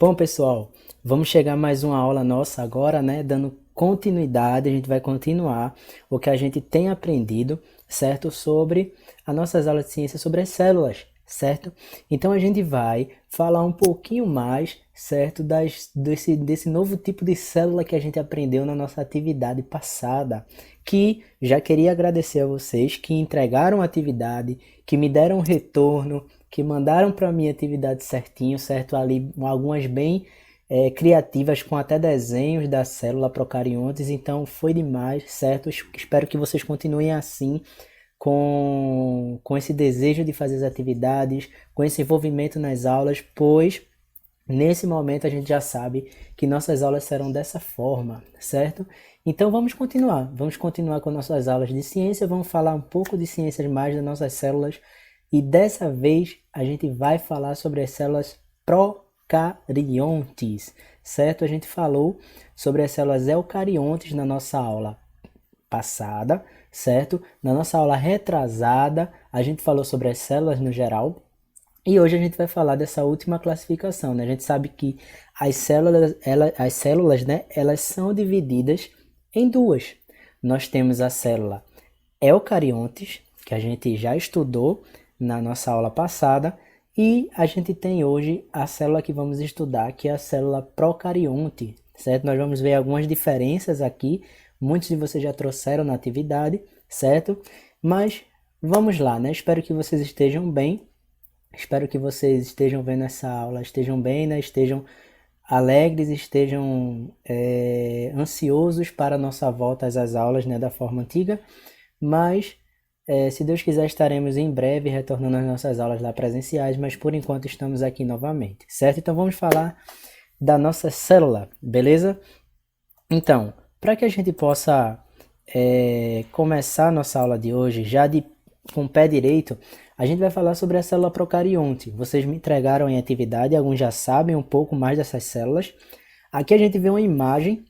Bom, pessoal, vamos chegar a mais uma aula nossa agora, né? Dando continuidade, a gente vai continuar o que a gente tem aprendido, certo? Sobre as nossas aulas de ciência sobre as células, certo? Então a gente vai falar um pouquinho mais, certo? Desse novo tipo de célula que a gente aprendeu na nossa atividade passada. Que já queria agradecer a vocês que entregaram a atividade, que me deram um retorno, que mandaram para mim a atividade certinho, certo? Ali algumas bem criativas com até desenhos da célula procariontes, então foi demais, certo? Espero que vocês continuem assim, com esse desejo de fazer as atividades, com esse envolvimento nas aulas, pois nesse momento a gente já sabe que nossas aulas serão dessa forma, certo? Então vamos continuar com nossas aulas de ciência, vamos falar um pouco de ciências mais das nossas células e dessa vez a gente vai falar sobre as células procariontes, certo? A gente falou sobre as células eucariontes na nossa aula passada, certo? Na nossa aula retrasada, a gente falou sobre as células no geral. E hoje a gente vai falar dessa última classificação, né? A gente sabe que as células, né, elas são divididas em duas. Nós temos a célula eucariontes, que a gente já estudou na nossa aula passada, e a gente tem hoje a célula que vamos estudar, que é a célula procarionte, certo? Nós vamos ver algumas diferenças aqui, muitos de vocês já trouxeram na atividade, certo? Mas vamos lá, né? Espero que vocês estejam bem. Espero que vocês estejam vendo essa aula, estejam bem, né? Estejam alegres, estejam ansiosos para a nossa volta às aulas, né? Da forma antiga. Mas, se Deus quiser, estaremos em breve retornando às nossas aulas lá presenciais, mas por enquanto estamos aqui novamente, certo? Então vamos falar da nossa célula, beleza? Então, para que a gente possa começar a nossa aula de hoje com o pé direito, a gente vai falar sobre a célula procarionte. Vocês me entregaram em atividade, alguns já sabem um pouco mais dessas células. Aqui a gente vê uma imagem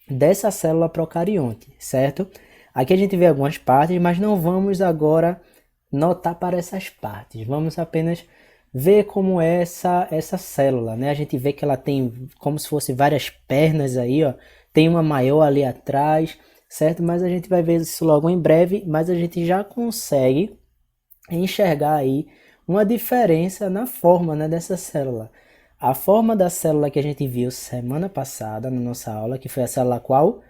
dessa célula procarionte, certo? Aqui a gente vê algumas partes, mas não vamos agora notar para essas partes. Vamos apenas ver como é essa célula, né? A gente vê que ela tem como se fosse várias pernas aí, ó. Tem uma maior ali atrás, certo? Mas a gente vai ver isso logo em breve, mas a gente já consegue enxergar aí uma diferença na forma, né, dessa célula. A forma da célula que a gente viu semana passada na nossa aula, que foi a célula qual?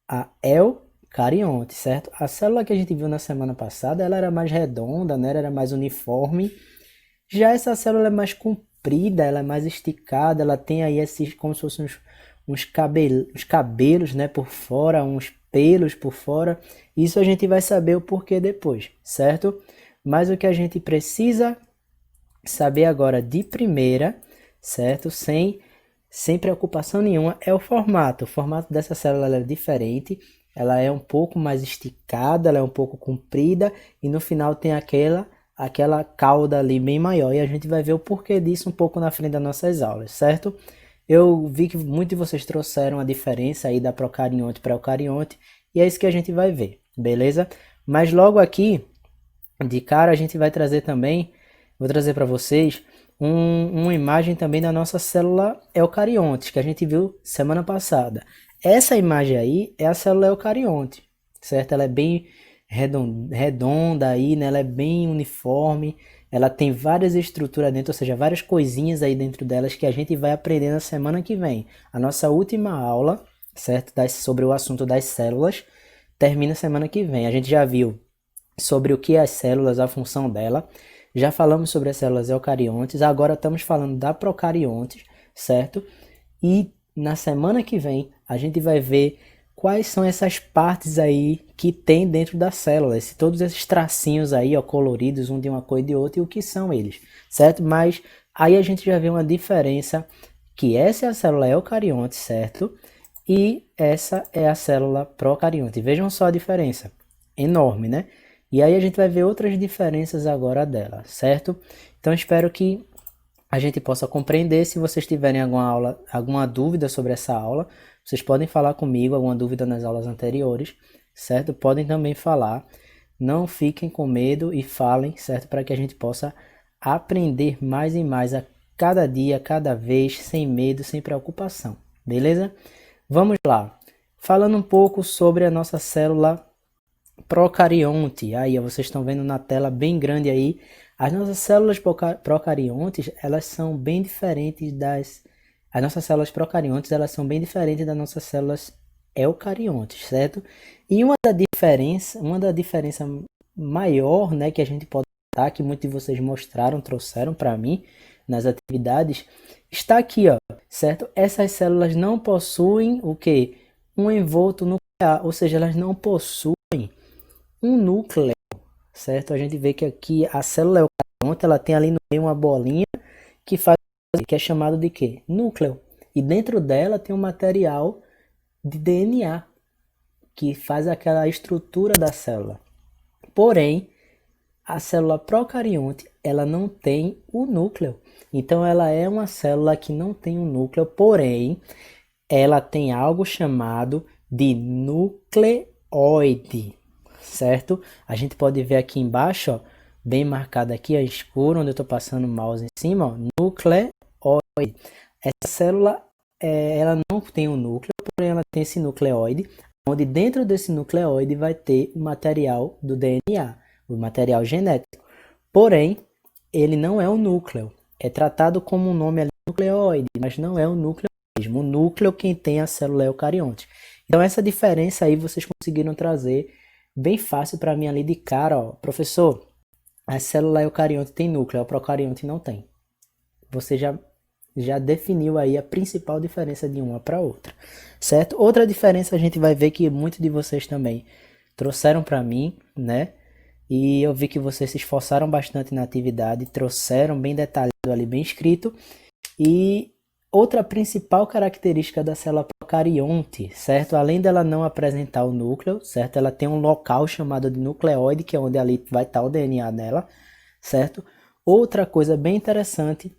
A eucarionte, certo? A célula que a gente viu na semana passada, ela era mais redonda, né? Ela era mais uniforme. Já essa célula é mais comprida, ela é mais esticada, ela tem aí esses como se fossem uns cabelos, né, por fora, uns pelos por fora. Isso a gente vai saber o porquê depois, certo? Mas o que a gente precisa saber agora de primeira, certo? Sem preocupação nenhuma, é o formato. O formato dessa célula é diferente, ela é um pouco mais esticada, ela é um pouco comprida e no final tem aquela cauda ali bem maior. E a gente vai ver o porquê disso um pouco na frente das nossas aulas, certo? Eu vi que muitos de vocês trouxeram a diferença aí da procarionte para eucarionte e é isso que a gente vai ver, beleza? Mas logo aqui, de cara, a gente vai trazer também, vou trazer para vocês uma imagem também da nossa célula eucarionte, que a gente viu semana passada. Essa imagem aí é a célula eucarionte, certo? Ela é bem redonda aí, né? Ela é bem uniforme, ela tem várias estruturas dentro, ou seja, várias coisinhas aí dentro delas que a gente vai aprender na semana que vem. A nossa última aula, certo? Sobre o assunto das células, termina semana que vem. A gente já viu sobre o que é as células, a função dela. Já falamos sobre as células eucariontes, agora estamos falando da procariontes, certo? E na semana que vem a gente vai ver quais são essas partes aí que tem dentro da célula, todos esses tracinhos aí, ó, coloridos, um de uma cor e de outra, e o que são eles, certo? Mas aí a gente já vê uma diferença, que essa é a célula eucarionte, certo? E essa é a célula procarionte. Vejam só a diferença, enorme, né? E aí a gente vai ver outras diferenças agora dela, certo? Então espero que a gente possa compreender. Se vocês tiverem alguma dúvida sobre essa aula, vocês podem falar comigo, alguma dúvida nas aulas anteriores, certo? Podem também falar. Não fiquem com medo e falem, certo? Para que a gente possa aprender mais e mais cada dia, cada vez, sem medo, sem preocupação, beleza? Vamos lá. Falando um pouco sobre a nossa célula procarionte. Aí, ó, vocês estão vendo na tela bem grande aí. As nossas células procariontes, elas são bem diferentes das... As nossas células procariontes, elas são bem diferentes das nossas células eucariontes, certo? E uma da diferença maior, né, que a gente pode notar, que muitos de vocês mostraram, trouxeram para mim nas atividades, está aqui, ó, certo? Essas células não possuem o quê? Um envolto nuclear, ou seja, elas não possuem um núcleo, certo? A gente vê que aqui a célula eucarionte, ela tem ali no meio uma bolinha que faz, que é chamado de quê? Núcleo. E dentro dela tem um material de DNA que faz aquela estrutura da célula. Porém, a célula procarionte, ela não tem o núcleo. Então ela é uma célula que não tem um núcleo, porém ela tem algo chamado de nucleóide, certo? A gente pode ver aqui embaixo, ó, bem marcado aqui, ó, escuro, onde eu estou passando o mouse em cima, ó, nucleóide. Essa célula, ela não tem um núcleo, porém ela tem esse nucleóide, onde dentro desse nucleóide vai ter o material do DNA, o material genético. Porém, ele não é o núcleo. É tratado como um nome ali, nucleóide, mas não é o núcleo mesmo. O núcleo quem tem a célula eucarionte. Então essa diferença aí vocês conseguiram trazer bem fácil para mim ali de cara, ó. Professor, a célula eucarionte tem núcleo, a procarionte não tem. Você já definiu aí a principal diferença de uma para outra, certo? Outra diferença a gente vai ver que muitos de vocês também trouxeram para mim, né? E eu vi que vocês se esforçaram bastante na atividade, trouxeram bem detalhado ali, bem escrito. E outra principal característica da célula procarionte, certo? Além dela não apresentar o núcleo, certo? Ela tem um local chamado de nucleóide, que é onde ali vai estar o DNA dela, certo? Outra coisa bem interessante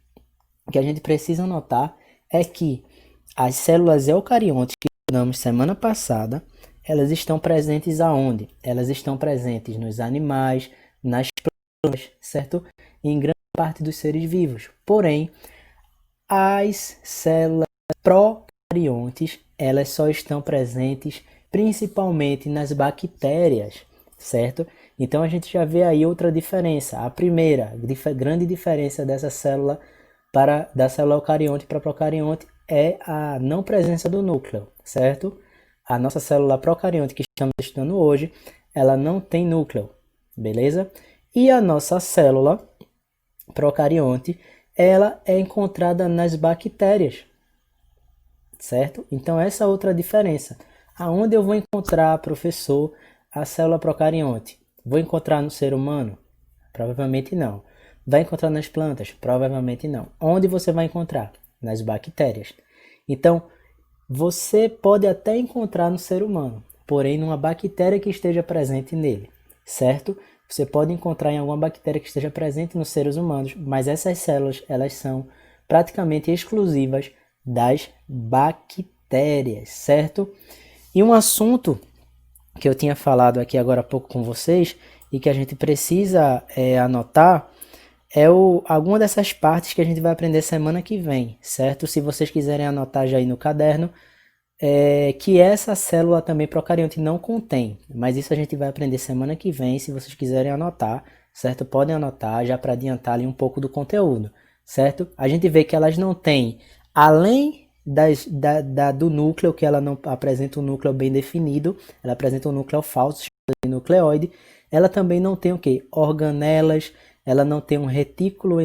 que a gente precisa notar é que as células eucariontes que estudamos semana passada, elas estão presentes aonde? Elas estão presentes nos animais, nas plantas, certo? E em grande parte dos seres vivos. Porém, as células procariontes, elas só estão presentes principalmente nas bactérias, certo? Então a gente já vê aí outra diferença. A primeira grande diferença dessa célula da célula eucarionte para procarionte é a não presença do núcleo, certo? A nossa célula procarionte que estamos estudando hoje, ela não tem núcleo, beleza? E a nossa célula procarionte, ela é encontrada nas bactérias, certo? Então essa é outra diferença. Aonde eu vou encontrar, professor, a célula procarionte? Vou encontrar no ser humano? Provavelmente não. Vai encontrar nas plantas? Provavelmente não. Onde você vai encontrar? Nas bactérias. Então, você pode até encontrar no ser humano, porém numa bactéria que esteja presente nele, certo? Você pode encontrar em alguma bactéria que esteja presente nos seres humanos, mas essas células, elas são praticamente exclusivas das bactérias, certo? E um assunto que eu tinha falado aqui agora há pouco com vocês e que a gente precisa anotar é alguma dessas partes que a gente vai aprender semana que vem, certo? Se vocês quiserem anotar já aí no caderno, que essa célula também procarionte não contém, mas isso a gente vai aprender semana que vem, se vocês quiserem anotar, certo? Podem anotar já para adiantar ali um pouco do conteúdo, certo? A gente vê que elas não têm, além do núcleo, que ela não apresenta um núcleo bem definido, ela apresenta um núcleo falso, chamado de nucleóide, ela também não tem o quê? Organelas, ela não tem um retículo,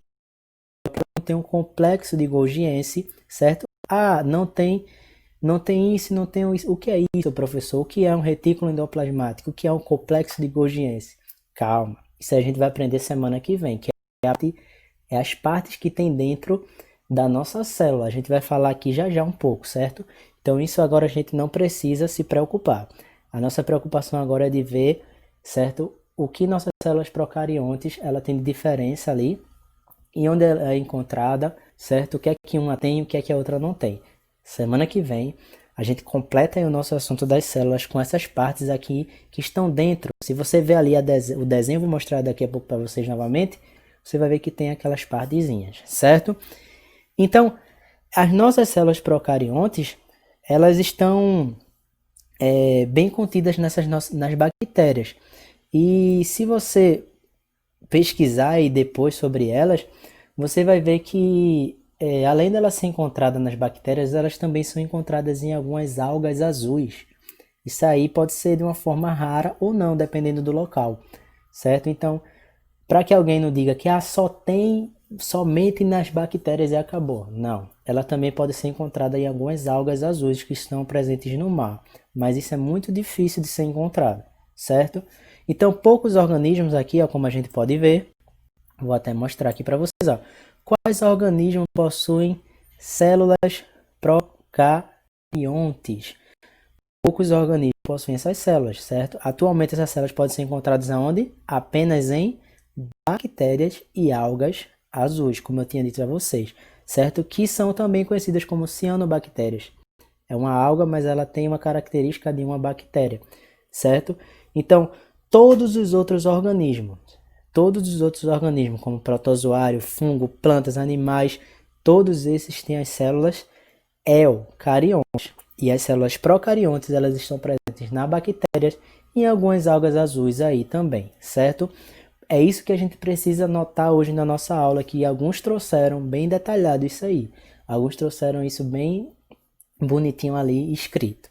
não tem um complexo de Golgiense, certo? Ah, não tem isso, não tem isso. O que é isso, professor? O que é um retículo endoplasmático? O que é um complexo de Golgiense? Calma, isso a gente vai aprender semana que vem, que é as partes que tem dentro da nossa célula. A gente vai falar aqui já um pouco, certo? Então isso agora a gente não precisa se preocupar. A nossa preocupação agora é de ver, certo? O que nossas células procariontes, ela tem de diferença ali, e onde ela é encontrada, certo? O que é que uma tem e o que é que a outra não tem. Semana que vem, a gente completa aí o nosso assunto das células com essas partes aqui que estão dentro. Se você ver ali o desenho, vou mostrar daqui a pouco para vocês novamente, você vai ver que tem aquelas partezinhas, certo? Então, as nossas células procariontes, elas estão bem contidas nas bactérias. E se você pesquisar aí depois sobre elas, você vai ver que, além delas ser encontradas nas bactérias, elas também são encontradas em algumas algas azuis. Isso aí pode ser de uma forma rara ou não, dependendo do local, certo? Então, para que alguém não diga que só tem somente nas bactérias e acabou. Não, ela também pode ser encontrada em algumas algas azuis que estão presentes no mar, mas isso é muito difícil de ser encontrado, certo? Então, poucos organismos aqui, ó, como a gente pode ver, vou até mostrar aqui para vocês, ó, quais organismos possuem células procariontes. Poucos organismos possuem essas células, certo? Atualmente essas células podem ser encontradas aonde? Apenas em bactérias e algas azuis, como eu tinha dito a vocês, certo? Que são também conhecidas como cianobactérias. É uma alga, mas ela tem uma característica de uma bactéria, certo? Então, todos os outros organismos, como protozoário, fungo, plantas, animais, todos esses têm as células eucariontes. E as células procariontes, elas estão presentes na bactérias e em algumas algas azuis aí também, certo? É isso que a gente precisa notar hoje na nossa aula, que alguns trouxeram bem detalhado isso aí. Alguns trouxeram isso bem bonitinho ali escrito.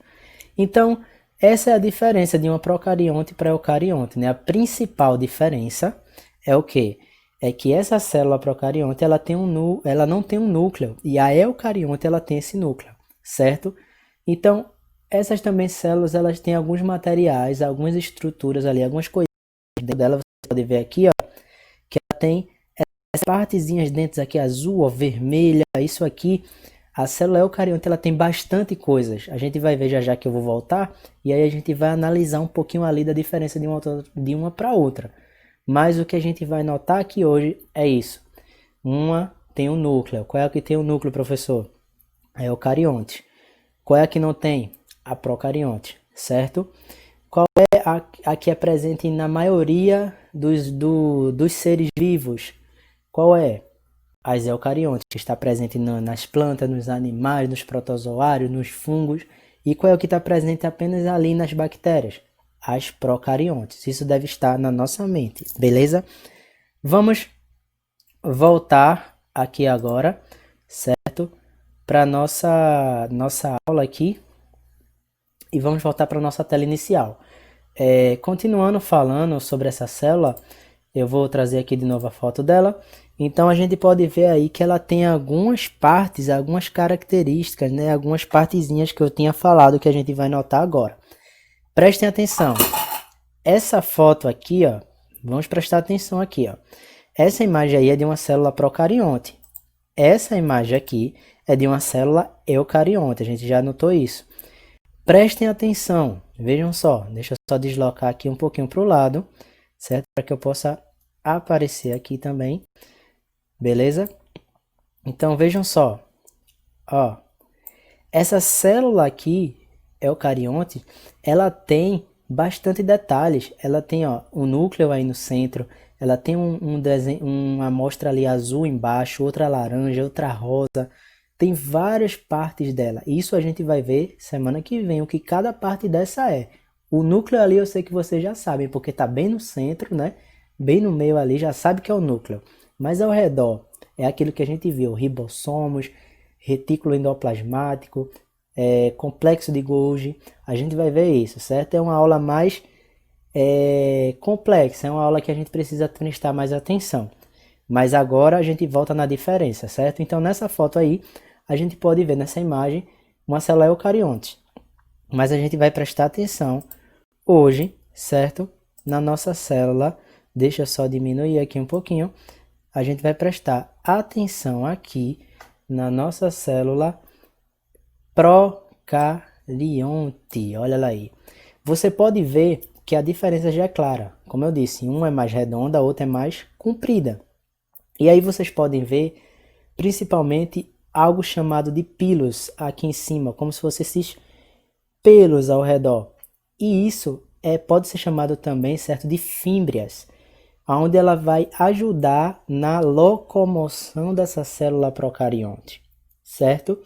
Então, essa é a diferença de uma procarionte para eucarionte, né? A principal diferença é o quê? É que essa célula procarionte, ela não tem um núcleo, e a eucarionte, ela tem esse núcleo, certo? Então, essas também células, elas têm alguns materiais, algumas estruturas ali, algumas coisas dentro dela. Você pode ver aqui, ó, que ela tem essas partezinhas dentro aqui azul, ó, vermelha, isso aqui. A célula eucarionte, ela tem bastante coisas. A gente vai ver já já que eu vou voltar, e aí a gente vai analisar um pouquinho ali da diferença de uma para outra. Mas o que a gente vai notar aqui hoje é isso. Uma tem um núcleo. Qual é a que tem um núcleo, professor? A eucarionte. Qual é a que não tem? A procarionte, certo? Qual é a que é presente na maioria dos seres vivos? Qual é? As eucariontes, que está presente nas plantas, nos animais, nos protozoários, nos fungos. E qual é o que está presente apenas ali nas bactérias? As procariontes. Isso deve estar na nossa mente, beleza? Vamos voltar aqui agora, certo? Para nossa aula aqui. E vamos voltar para a nossa tela inicial. Continuando falando sobre essa célula, eu vou trazer aqui de novo a foto dela. Então a gente pode ver aí que ela tem algumas partes, algumas características, né? Algumas partezinhas que eu tinha falado que a gente vai notar agora. Prestem atenção. Essa foto aqui, ó, vamos prestar atenção aqui, ó. Essa imagem aí é de uma célula procarionte. Essa imagem aqui é de uma célula eucarionte. A gente já notou isso. Prestem atenção. Vejam só. Deixa eu só deslocar aqui um pouquinho para o lado, certo? Para que eu possa aparecer aqui também. Beleza? Então vejam só, ó, essa célula aqui, eucarionte, ela tem bastante detalhes. Ela tem, ó, um núcleo aí no centro, ela tem uma amostra ali azul embaixo, outra laranja, outra rosa. Tem várias partes dela. Isso a gente vai ver semana que vem o que cada parte dessa é. O núcleo ali eu sei que vocês já sabem, porque tá bem no centro, né? Bem no meio ali, já sabe que é o núcleo. Mas ao redor é aquilo que a gente viu, ribossomos, retículo endoplasmático, complexo de Golgi. A gente vai ver isso, certo? É uma aula mais complexa, é uma aula que a gente precisa prestar mais atenção. Mas agora a gente volta na diferença, certo? Então nessa foto aí, a gente pode ver nessa imagem uma célula eucarionte. Mas a gente vai prestar atenção hoje, certo? Na nossa célula, deixa eu só diminuir aqui um pouquinho. A gente vai prestar atenção aqui na nossa célula procarionte. Olha lá aí. Você pode ver que a diferença já é clara. Como eu disse, uma é mais redonda, a outra é mais comprida. E aí vocês podem ver, principalmente, algo chamado de pilos aqui em cima, como se fossem esses pelos ao redor. E isso pode ser chamado também, certo, de fímbrias. onde ela vai ajudar na locomoção dessa célula procarionte, certo?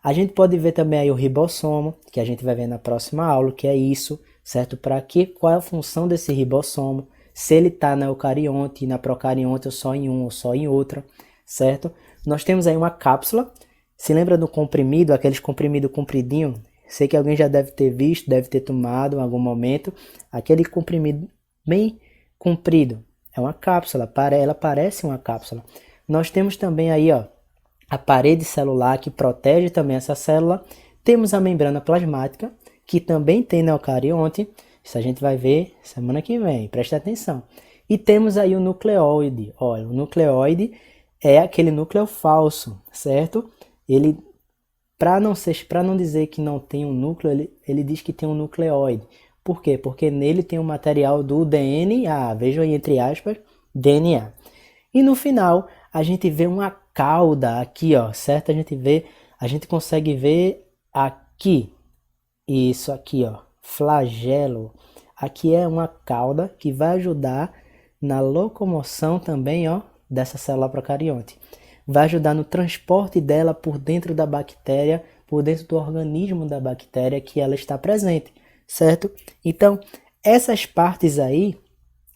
A gente pode ver também aí o ribossomo, que a gente vai ver na próxima aula, que é isso, certo? Para quê? Qual é a função desse ribossomo? Se ele está na eucarionte e na procarionte, ou só em um ou só em outra, certo? Nós temos aí uma cápsula. Se lembra do comprimido, aqueles comprimido compridinho? Sei que alguém já deve ter visto, deve ter tomado em algum momento. Aquele comprimido bem comprido. É uma cápsula, ela parece uma cápsula. Nós temos também aí, ó, a parede celular que protege também essa célula. Temos a membrana plasmática, que também tem na eucarionte. Isso a gente vai ver semana que vem, preste atenção. E temos aí o nucleoide. Olha, o nucleoide é aquele núcleo falso, certo? Ele, para não dizer que não tem um núcleo, ele diz que tem um nucleoide. Por quê? Porque nele tem o material do DNA, vejam aí entre aspas, DNA. E no final, a gente vê uma cauda aqui, ó, certo? A gente consegue ver aqui, isso aqui, ó, flagelo. Aqui é uma cauda que vai ajudar na locomoção também, ó, dessa célula procarionte. Vai ajudar no transporte dela por dentro da bactéria, por dentro do organismo da bactéria que ela está presente, certo? Então, essas partes aí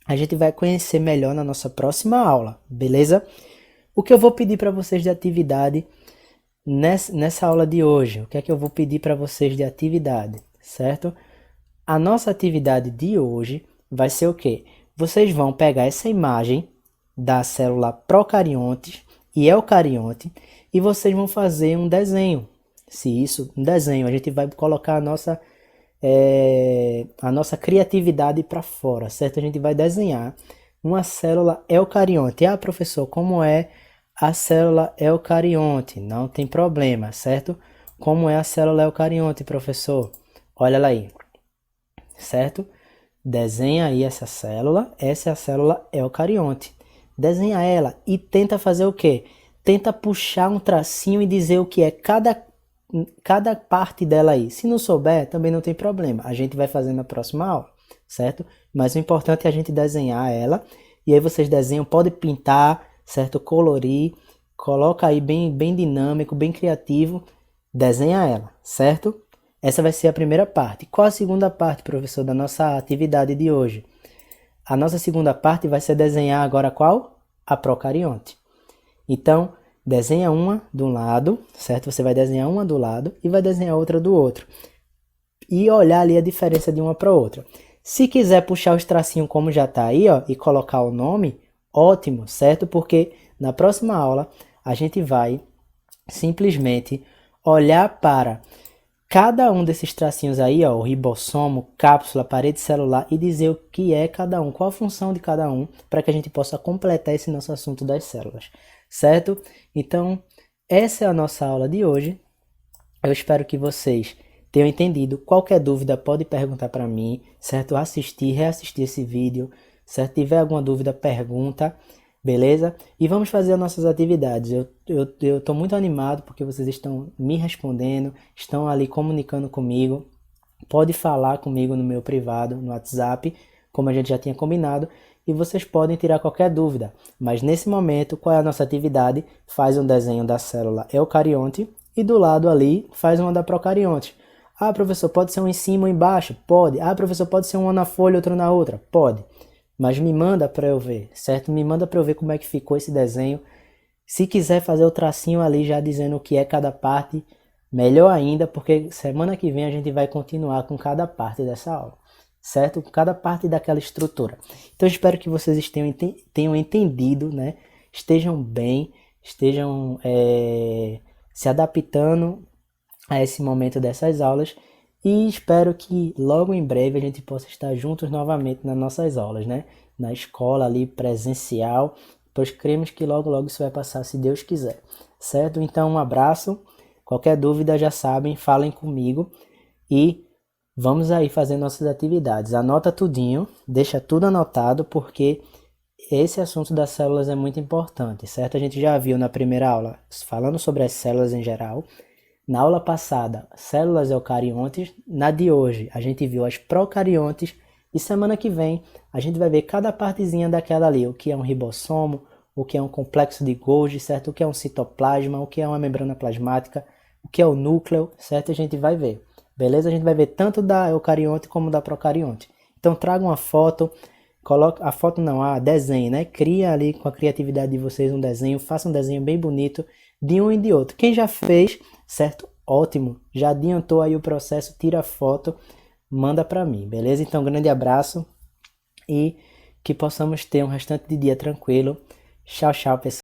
a gente vai conhecer melhor na nossa próxima aula, beleza? O que eu vou pedir para vocês de atividade nessa aula de hoje? O que é que eu vou pedir para vocês de atividade, certo? A nossa atividade de hoje vai ser o quê? Vocês vão pegar essa imagem da célula procarionte e eucarionte e vocês vão fazer um desenho. Um desenho, a gente vai colocar a nossa criatividade para fora, certo? A gente vai desenhar uma célula eucarionte. Ah, professor, como é a célula eucarionte? Não tem problema, certo? Como é a célula eucarionte, professor? Olha ela aí, certo? Desenha aí essa é a célula eucarionte. Desenha ela e tenta fazer o quê? Tenta puxar um tracinho e dizer o que é cada parte dela aí. Se não souber, também não tem problema. A gente vai fazer na próxima aula, certo? Mas o importante é a gente desenhar ela. E aí vocês desenham, pode pintar, certo? Colorir, coloca aí bem dinâmico, bem criativo. Desenha ela, certo? Essa vai ser a primeira parte. Qual a segunda parte, professor, da nossa atividade de hoje? A nossa segunda parte vai ser desenhar agora qual? A procarionte. Então, desenha uma de um lado, certo? Você vai desenhar uma do lado e vai desenhar outra do outro. E olhar ali a diferença de uma para outra. Se quiser puxar os tracinhos como já está aí, ó, e colocar o nome, ótimo, certo? Porque na próxima aula a gente vai simplesmente olhar para cada um desses tracinhos aí, ó, o ribossomo, cápsula, parede celular, e dizer o que é cada um, qual a função de cada um, para que a gente possa completar esse nosso assunto das células, certo? Então, essa é a nossa aula de hoje. Eu espero que vocês tenham entendido. Qualquer dúvida pode perguntar para mim, certo? Reassistir esse vídeo, certo? Se tiver alguma dúvida, pergunta. Beleza? E vamos fazer as nossas atividades. Eu tô muito animado porque vocês estão me respondendo, estão ali comunicando comigo. Pode falar comigo no meu privado, no WhatsApp, como a gente já tinha combinado, e vocês podem tirar qualquer dúvida. Mas nesse momento, qual é a nossa atividade? Faz um desenho da célula eucarionte e do lado ali faz uma da procarionte. Ah, professor, pode ser um em cima ou embaixo? Pode. Ah, professor, pode ser um na folha, outro na outra? Pode. Mas me manda para eu ver, certo? Me manda para eu ver como é que ficou esse desenho. Se quiser fazer o tracinho ali já dizendo o que é cada parte, melhor ainda, porque semana que vem a gente vai continuar com cada parte dessa aula, certo? Com cada parte daquela estrutura. Então eu espero que vocês tenham entendido, né? Estejam bem, estejam se adaptando a esse momento dessas aulas. E espero que logo em breve a gente possa estar juntos novamente nas nossas aulas, né? Na escola ali presencial, pois cremos que logo isso vai passar se Deus quiser, certo? Então um abraço, qualquer dúvida já sabem, falem comigo e vamos aí fazer nossas atividades. Anota tudinho, deixa tudo anotado porque esse assunto das células é muito importante, certo? A gente já viu na primeira aula falando sobre as células em geral. Na aula passada, células eucariontes. Na de hoje, a gente viu as procariontes E semana que vem a gente vai ver cada partezinha daquela ali, o que é um ribossomo, o que é um complexo de Golgi, certo? O que é um citoplasma, o que é uma membrana plasmática, o que é o núcleo, certo? A gente vai ver, beleza? A gente vai ver tanto da eucarionte como da procarionte. Então traga uma foto, coloca a foto não, a desenho, né? Cria ali com a criatividade de vocês um desenho, faça um desenho bem bonito de um e de outro. Quem já fez, certo? Ótimo, já adiantou aí o processo, tira a foto, manda para mim, beleza? Então, grande abraço e que possamos ter um restante de dia tranquilo. Tchau, tchau, pessoal.